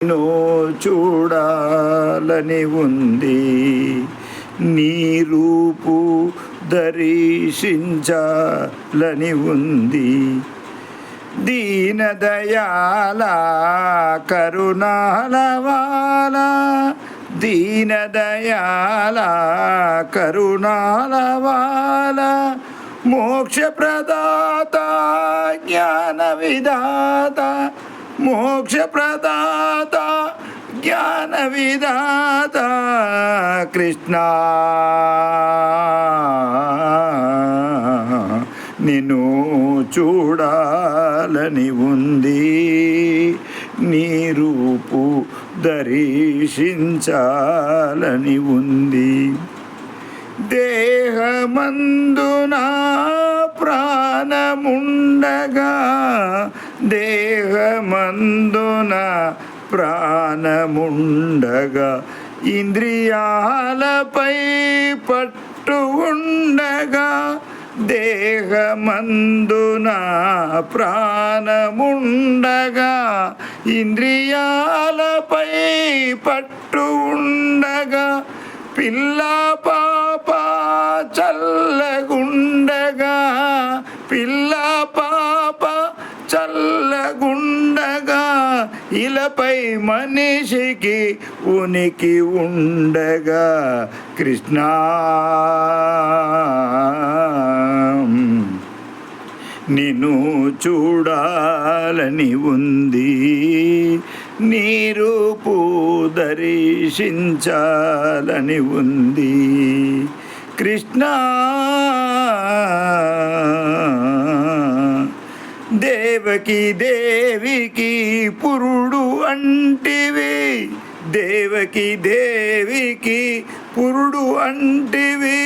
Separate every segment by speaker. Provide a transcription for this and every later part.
Speaker 1: నిన్ను చూడాలని ఉంది, నీ రూపు దర్శించాలని ఉంది. దీనదయాల కరుణాలవాల, దీనదయాల కరుణాలవాల, మోక్షప్రదాత జ్ఞాన విధాత, మోక్షప్రదాత జ్ఞాన విధాత కృష్ణ, నిన్ను చూడాలని ఉంది, నీ రూపు దర్శించాలని ఉంది. దేహమందున ప్రాణముండగా, దేహమందున ప్రాణముండగా, ఇంద్రియాలపై పట్టు ఉండగా, దేహమందున ప్రాణముండగా, ఇంద్రియాలపై పట్టు ఉండగా, పిల్ల పాప చల్లగుండగా, పిల్ల పాప చల్లగుండగా, ఇలపై మనిషికి ఉనికి ఉండగా కృష్ణ, నిన్ను చూడాలని ఉంది, నీ రూపు దర్శించాలని ఉంది కృష్ణ. దేవకి దేవికి పురుడు అంటివి, దేవకి దేవికి పురుడు అంటివి,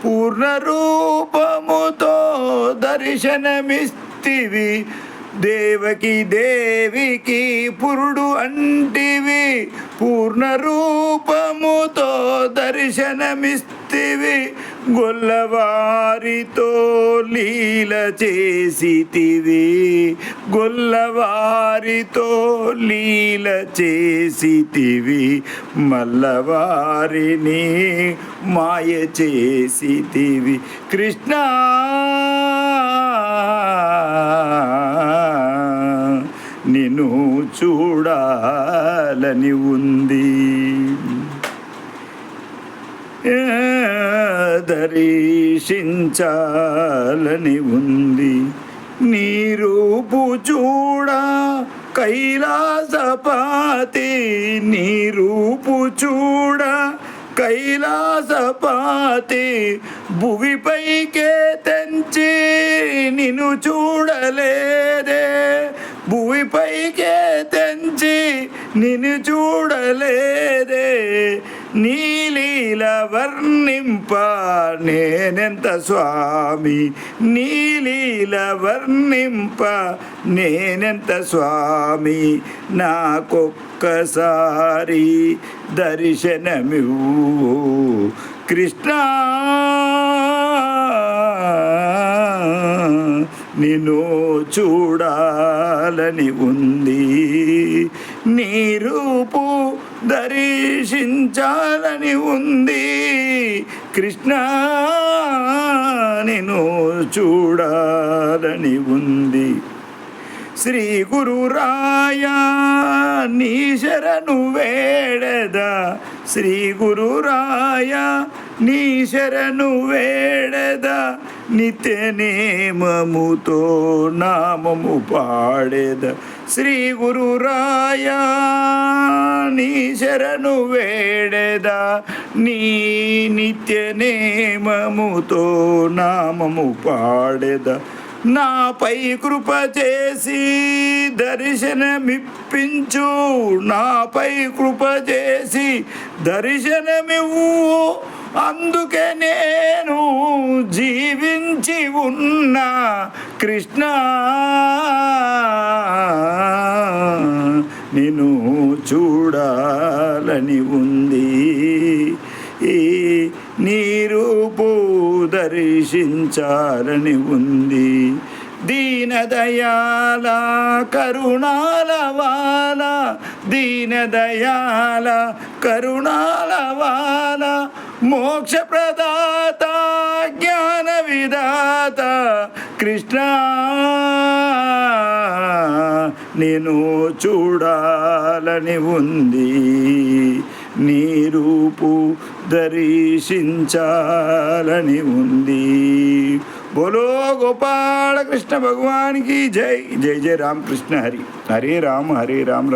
Speaker 1: పూర్ణ రూపముతో దర్శనమిస్తివి. దేవకి దేవికి పురుడు అంటివి, పూర్ణ రూపముతో దర్శనమిస్తివి. గొల్లవారితో లీల చేసితివి, గొల్లవారితో లీల చేసితివి, మల్లవారిని మాయ చేసితివి కృష్ణ, నిన్ను చూడాలని ఉంది, దర్శించాలని ఉంది. నీ రూపు చూడ కైలాసపాతి, నీ రూపు చూడ కైలాసపాతి, భువిపైకే తెంచి నిన్ను చూడలేదే, భువిపైకే తెంచి నిన్ను చూడలేదే. నీలీల వర్ణింప నేనెంత స్వామి, నీలీల వర్ణింప నేనెంత స్వామి, నాకొక్కసారి దర్శనమివ్వు కృష్ణ, నిన్ను చూడాలని ఉంది, నీ రూపు దర్శించాలని ఉంది కృష్ణ, నిన్ను చూడాలని ఉంది. శ్రీ గురురాయ నీ శరణు వేడదా, శ్రీ గురురాయ నీ శరణు వేడదా, నిత్య నేమముతో నామము పాడేద. శ్రీ గురురాయ నీ శరణు వేడదా, నీ నిత్య నేమముతో నామము పాడేద. నాపై కృప చేసి దర్శనమిప్పించు, నాపై కృప చేసి దర్శనమివ్వు, అందుకే నేను జీవించి ఉన్నా కృష్ణ, నిన్ను చూడాలని ఉంది, నీ రూపు దర్శించాలని ఉంది. దీనదయాల కరుణాల వాల, దీనదయాల కరుణాల వాల మోక్ష ప్రదాత జ్ఞాన విదాత కృష్ణ నేను చూడాలని ఉంది, నీ రూపు దర్శించాలని ఉంది. బోలో గోపాల కృష్ణ భగవాన్ की जय. जय जय राम कृष्ण हरि. हरे राम राम